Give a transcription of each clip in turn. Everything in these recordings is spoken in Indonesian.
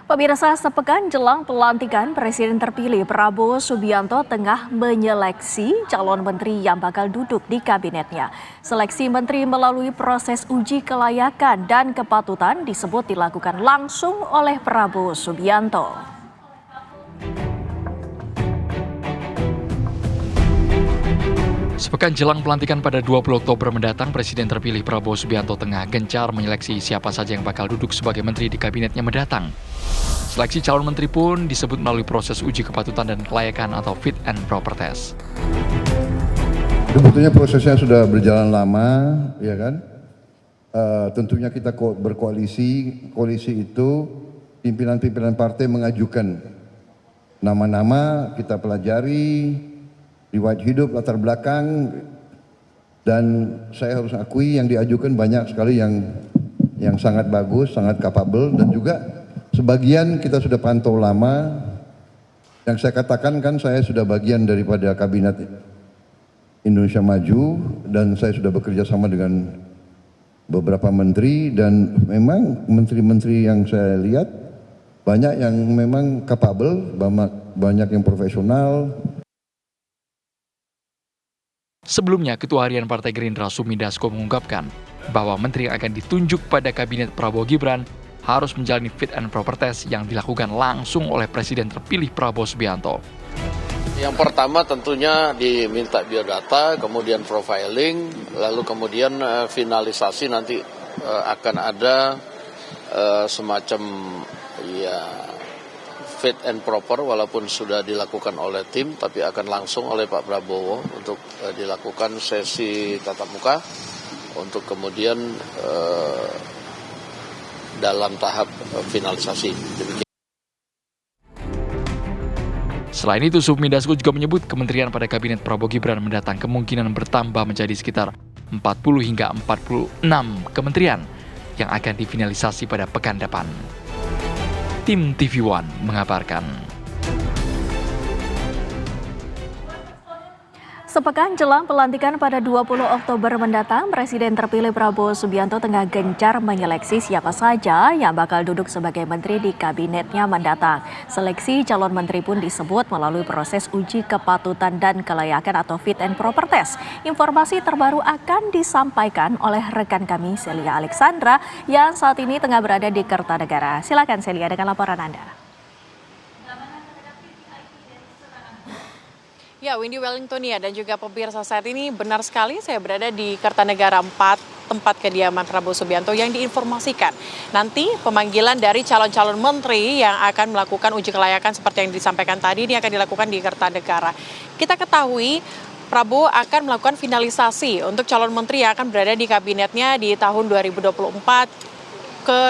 Pemirsa, sepekan jelang pelantikan Presiden terpilih Prabowo Subianto tengah menyeleksi calon menteri yang bakal duduk di kabinetnya. Seleksi menteri melalui proses uji kelayakan dan kepatutan disebut dilakukan langsung oleh Prabowo Subianto. Sepekan jelang pelantikan pada 20 Oktober mendatang, Presiden terpilih Prabowo Subianto tengah gencar menyeleksi siapa saja yang bakal duduk sebagai menteri di kabinetnya mendatang. Seleksi calon menteri pun disebut melalui proses uji kepatutan dan kelayakan atau fit and proper test. Sebetulnya prosesnya sudah berjalan lama, ya kan? Tentunya kita koalisi itu pimpinan-pimpinan partai mengajukan nama-nama, kita pelajari, riwayat hidup, latar belakang, dan saya harus akui yang diajukan banyak sekali yang sangat bagus, sangat capable, dan juga sebagian kita sudah pantau lama. Yang saya katakan kan saya sudah bagian daripada kabinet Indonesia Maju, dan saya sudah bekerja sama dengan beberapa menteri, dan memang menteri-menteri yang saya lihat banyak yang memang capable, banyak yang profesional. Sebelumnya, Ketua Harian Partai Gerindra Sumi Dasko mengungkapkan bahwa menteri yang akan ditunjuk pada kabinet Prabowo Gibran harus menjalani fit and proper test yang dilakukan langsung oleh Presiden terpilih Prabowo Subianto. Yang pertama tentunya diminta biodata, kemudian profiling, lalu kemudian finalisasi nanti akan ada semacam fit and proper, walaupun sudah dilakukan oleh tim, tapi akan langsung oleh Pak Prabowo untuk dilakukan sesi tatap muka untuk kemudian dalam tahap finalisasi. Selain itu, Sumi Dasko juga menyebut kementerian pada kabinet Prabowo Gibran mendatang kemungkinan bertambah menjadi sekitar 40 hingga 46 kementerian yang akan difinalisasi pada pekan depan. Tim TV One mengabarkan. Sepekan jelang pelantikan pada 20 Oktober mendatang, Presiden terpilih Prabowo Subianto tengah gencar menyeleksi siapa saja yang bakal duduk sebagai menteri di kabinetnya mendatang. Seleksi calon menteri pun disebut melalui proses uji kepatutan dan kelayakan atau fit and proper test. Informasi terbaru akan disampaikan oleh rekan kami Celia Alexandra yang saat ini tengah berada di Kertanegara. Silakan Celia dengan laporan Anda. Ya, Windy Wellington ya, dan juga pemirsa, saat ini benar sekali saya berada di Kertanegara 4, tempat kediaman Prabowo Subianto yang diinformasikan. Nanti pemanggilan dari calon-calon menteri yang akan melakukan uji kelayakan seperti yang disampaikan tadi ini akan dilakukan di Kertanegara. Kita ketahui Prabowo akan melakukan finalisasi untuk calon menteri yang akan berada di kabinetnya di tahun 2024 ke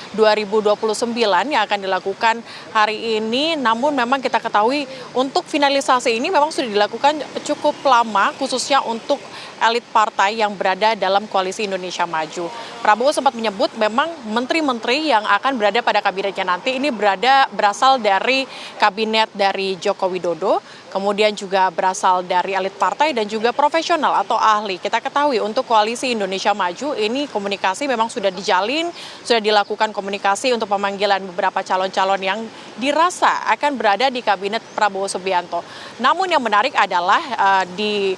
2029 yang akan dilakukan hari ini. Namun memang kita ketahui untuk finalisasi ini memang sudah dilakukan cukup lama, khususnya untuk elit partai yang berada dalam koalisi Indonesia Maju. Prabowo sempat menyebut memang menteri-menteri yang akan berada pada kabinetnya nanti ini berasal dari kabinet dari Joko Widodo, kemudian juga berasal dari elit partai dan juga profesional atau ahli. Kita ketahui untuk koalisi Indonesia Maju ini komunikasi memang sudah dijalin, sudah dilakukan komunikasi untuk pemanggilan beberapa calon-calon yang dirasa akan berada di kabinet Prabowo Subianto. Namun yang menarik adalah di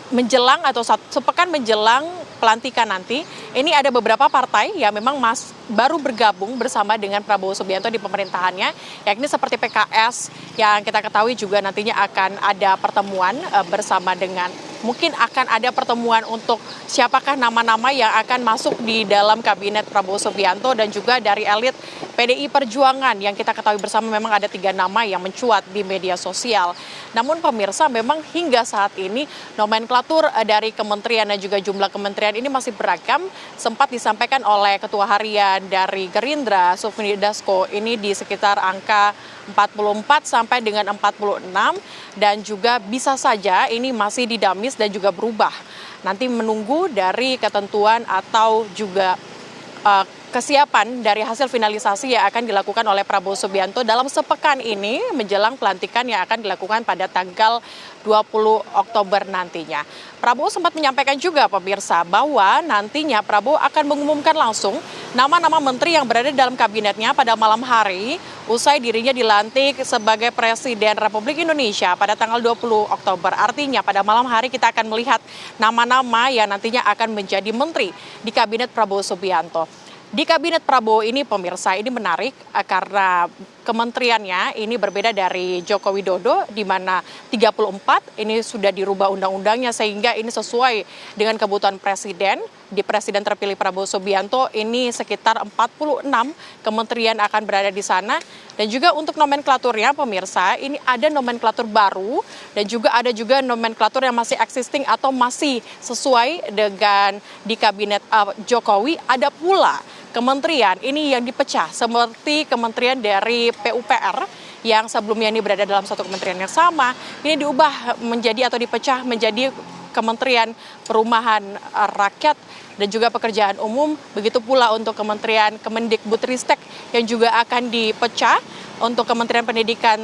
menjelang atau sepekan menjelang pelantikan nanti, ini ada beberapa partai yang memang baru bergabung bersama dengan Prabowo Subianto di pemerintahannya, yakni seperti PKS yang kita ketahui juga nantinya akan ada pertemuan bersama dengan, mungkin akan ada pertemuan untuk siapakah nama-nama yang akan masuk di dalam kabinet Prabowo Subianto, dan juga dari elit PDI Perjuangan yang kita ketahui bersama memang ada 3 nama yang mencuat di media sosial. Namun pemirsa, memang hingga saat ini nomenklatur dari kementerian dan juga jumlah kementerian ini masih beragam. Sempat disampaikan oleh Ketua Harian dari Gerindra, Sumi Dasko, ini di sekitar angka 44 sampai dengan 46, dan juga bisa saja ini masih dinamis dan juga berubah. Nanti menunggu dari ketentuan atau juga kesiapan dari hasil finalisasi yang akan dilakukan oleh Prabowo Subianto dalam sepekan ini menjelang pelantikan yang akan dilakukan pada tanggal 20 Oktober nantinya. Prabowo sempat menyampaikan juga pemirsa bahwa nantinya Prabowo akan mengumumkan langsung nama-nama menteri yang berada dalam kabinetnya pada malam hari usai dirinya dilantik sebagai Presiden Republik Indonesia pada tanggal 20 Oktober. Artinya pada malam hari kita akan melihat nama-nama yang nantinya akan menjadi menteri di kabinet Prabowo Subianto. Di kabinet Prabowo ini pemirsa ini menarik karena kementeriannya ini berbeda dari Joko Widodo di mana 34 ini sudah dirubah undang-undangnya sehingga ini sesuai dengan kebutuhan presiden. Di Presiden terpilih Prabowo Subianto ini sekitar 46 kementerian akan berada di sana. Dan juga untuk nomenklaturnya pemirsa ini ada nomenklatur baru dan juga ada juga nomenklatur yang masih existing atau masih sesuai dengan di kabinet Jokowi. Ada pula kementerian ini yang dipecah seperti kementerian dari PUPR yang sebelumnya ini berada dalam satu kementerian yang sama. Ini diubah menjadi atau dipecah menjadi Kementerian Perumahan Rakyat dan juga Pekerjaan Umum. Begitu pula untuk Kementerian Kemendikbudristek yang juga akan dipecah untuk Kementerian Pendidikan,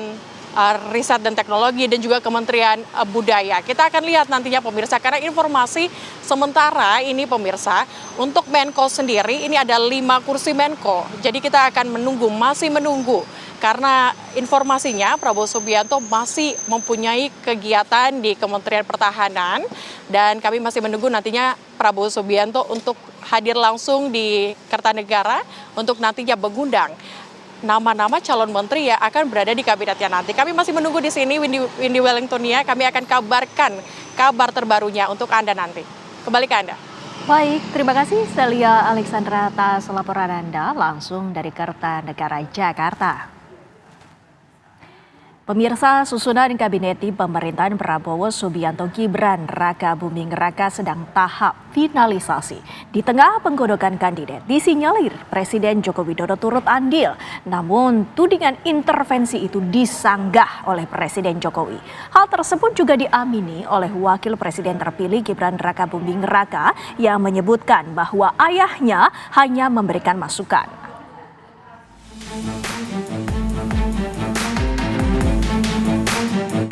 Riset dan Teknologi dan juga Kementerian Budaya. Kita akan lihat nantinya pemirsa karena informasi sementara ini pemirsa untuk Menko sendiri ini ada 5 kursi Menko. Jadi kita akan masih menunggu karena informasinya Prabowo Subianto masih mempunyai kegiatan di Kementerian Pertahanan dan kami masih menunggu nantinya Prabowo Subianto untuk hadir langsung di Kertanegara untuk nantinya mengundang nama-nama calon menteri yang akan berada di kabinetnya nanti. Kami masih menunggu di sini Windy Wellingtonia, kami akan kabarkan kabar terbarunya untuk Anda nanti. Kembali ke Anda. Baik, terima kasih Celia Alexandra atas laporan Anda langsung dari Kertanegara, Jakarta. Pemirsa, susunan kabinet di pemerintahan Prabowo Subianto Gibran Raka Buming Raka sedang tahap finalisasi. Di tengah penggodokan kandidat, disinyalir Presiden Joko Widodo turut andil. Namun tudingan intervensi itu disanggah oleh Presiden Jokowi. Hal tersebut juga diamini oleh Wakil Presiden terpilih Gibran Raka Buming Raka yang menyebutkan bahwa ayahnya hanya memberikan masukan.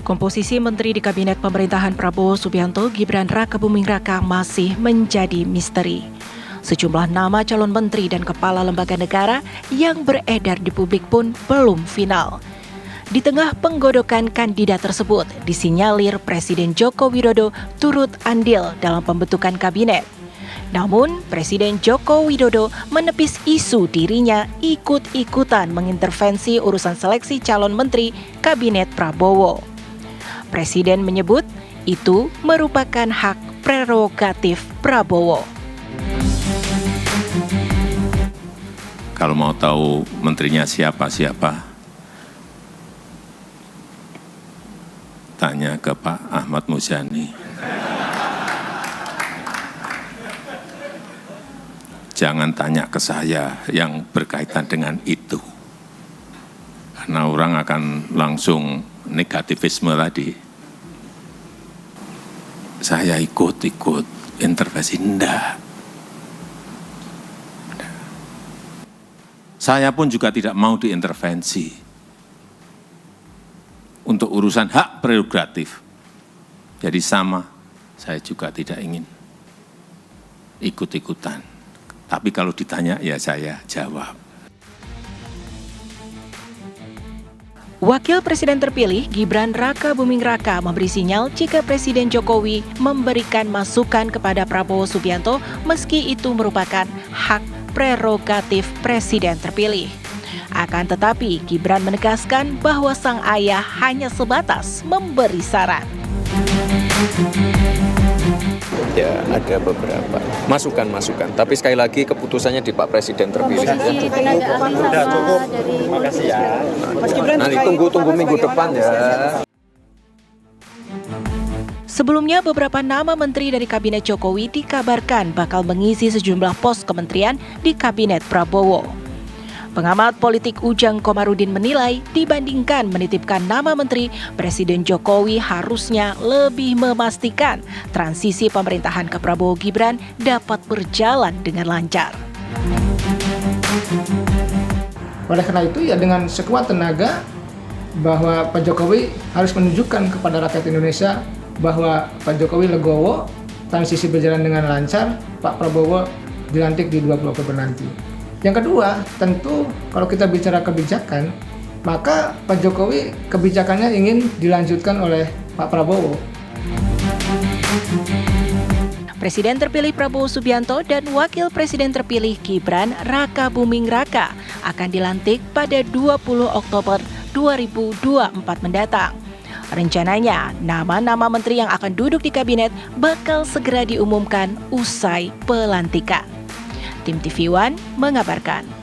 Komposisi menteri di kabinet pemerintahan Prabowo Subianto Gibran Raka Buming Raka masih menjadi misteri. Sejumlah nama calon menteri dan kepala lembaga negara yang beredar di publik pun belum final. Di tengah penggodokan kandidat tersebut, disinyalir Presiden Joko Widodo turut andil dalam pembentukan kabinet. Namun, Presiden Joko Widodo menepis isu dirinya ikut-ikutan mengintervensi urusan seleksi calon menteri kabinet Prabowo. Presiden menyebut itu merupakan hak prerogatif Prabowo. Kalau mau tahu menterinya siapa-siapa, tanya ke Pak Ahmad Muzani. Jangan tanya ke saya yang berkaitan dengan itu. Karena orang akan langsung negativisme tadi. Saya ikut intervensi, enggak. Saya pun juga tidak mau diintervensi untuk urusan hak prerogatif. Jadi sama, saya juga tidak ingin ikut-ikutan. Tapi kalau ditanya, ya saya jawab. Wakil Presiden terpilih Gibran Raka Buming Raka memberi sinyal jika Presiden Jokowi memberikan masukan kepada Prabowo Subianto meski itu merupakan hak prerogatif Presiden terpilih. Akan tetapi Gibran menegaskan bahwa sang ayah hanya sebatas memberi saran. Ya, ada beberapa masukan-masukan, tapi sekali lagi keputusannya di Pak Presiden terpilih. Sudah cukup, makasih ya. Nanti tunggu minggu depan ya. Sebelumnya beberapa nama menteri dari kabinet Jokowi dikabarkan bakal mengisi sejumlah pos kementerian di kabinet Prabowo. Pengamat politik Ujang Komarudin menilai dibandingkan menitipkan nama menteri, Presiden Jokowi harusnya lebih memastikan transisi pemerintahan ke Prabowo Gibran dapat berjalan dengan lancar. Oleh karena itu ya dengan sekuat tenaga bahwa Pak Jokowi harus menunjukkan kepada rakyat Indonesia bahwa Pak Jokowi legowo, transisi berjalan dengan lancar, Pak Prabowo dilantik di 20 Oktober nanti. Yang kedua, tentu kalau kita bicara kebijakan, maka Pak Jokowi kebijakannya ingin dilanjutkan oleh Pak Prabowo. Presiden terpilih Prabowo Subianto dan Wakil Presiden terpilih Gibran Rakabuming Raka akan dilantik pada 20 Oktober 2024 mendatang. Rencananya, nama-nama menteri yang akan duduk di kabinet bakal segera diumumkan usai pelantikan. Tim TV One mengabarkan.